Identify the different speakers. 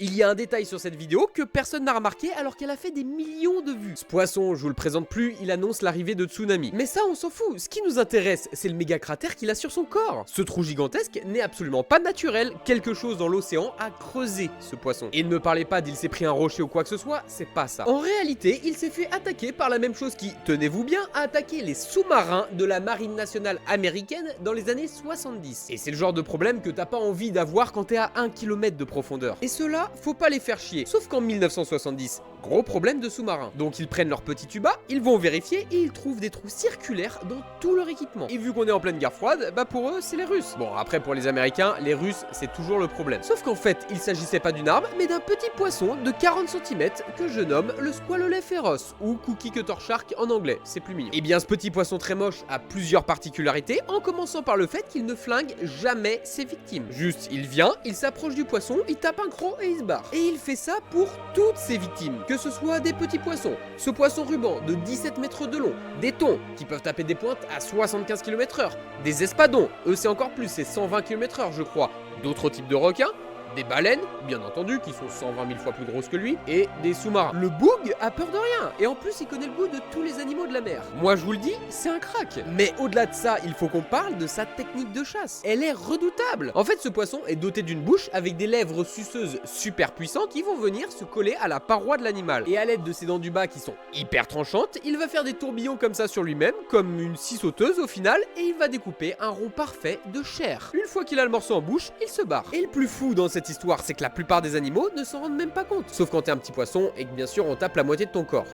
Speaker 1: Il y a un détail sur cette vidéo que personne n'a remarqué alors qu'elle a fait des millions de vues. Ce poisson, je vous le présente plus, il annonce l'arrivée de tsunami. Mais ça, on s'en fout. Ce qui nous intéresse, c'est le méga cratère qu'il a sur son corps. Ce trou gigantesque n'est absolument pas naturel. Quelque chose dans l'océan a creusé ce poisson. Et ne me parlez pas d'il s'est pris un rocher ou quoi que ce soit, c'est pas ça. En réalité, il s'est fait attaquer par la même chose qui, tenez-vous bien, a attaqué les sous-marins de la marine nationale américaine dans les années 70. Et c'est le genre de problème que t'as pas envie d'avoir quand t'es à 1 km de profondeur. Et cela, faut pas les faire chier. Sauf qu'en 1970, gros problème de sous-marins. Donc ils prennent leur petit tuba, ils vont vérifier et ils trouvent des trous circulaires dans tout leur équipement. Et vu qu'on est en pleine guerre froide, bah pour eux c'est les Russes. Bon après pour les Américains, les Russes c'est toujours le problème. Sauf qu'en fait il s'agissait pas d'une arme mais d'un petit poisson de 40 cm que je nomme le squalolet féroce ou cookie cutter shark en anglais, c'est plus mignon. Et bien ce petit poisson très moche a plusieurs particularités en commençant par le fait qu'il ne flingue jamais ses victimes. Juste il vient, il s'approche du poisson, il tape un croc et il se barre. Et il fait ça pour toutes ses victimes, que ce soit des petits poissons, ce poisson ruban de 17 mètres de long, des thons qui peuvent taper des pointes à 75 km/h, des espadons, eux c'est encore plus, c'est 120 km/h je crois, d'autres types de requins, des baleines, bien entendu, qui sont 120 000 fois plus grosses que lui, et des sous-marins. Le boug a peur de rien, et en plus il connaît le goût de tous les animaux de la mer. Moi je vous le dis, c'est un crack. Mais au-delà de ça, il faut qu'on parle de sa technique de chasse. Elle est redoutable. En fait, ce poisson est doté d'une bouche avec des lèvres suceuses super puissantes qui vont venir se coller à la paroi de l'animal. Et à l'aide de ses dents du bas qui sont hyper tranchantes, il va faire des tourbillons comme ça sur lui-même, comme une scie sauteuse au final, et il va découper un rond parfait de chair. Une fois qu'il a le morceau en bouche, il se barre. Et le plus fou dans cette histoire, c'est que la plupart des animaux ne s'en rendent même pas compte. Sauf quand t'es un petit poisson et que bien sûr on tape la moitié de ton corps.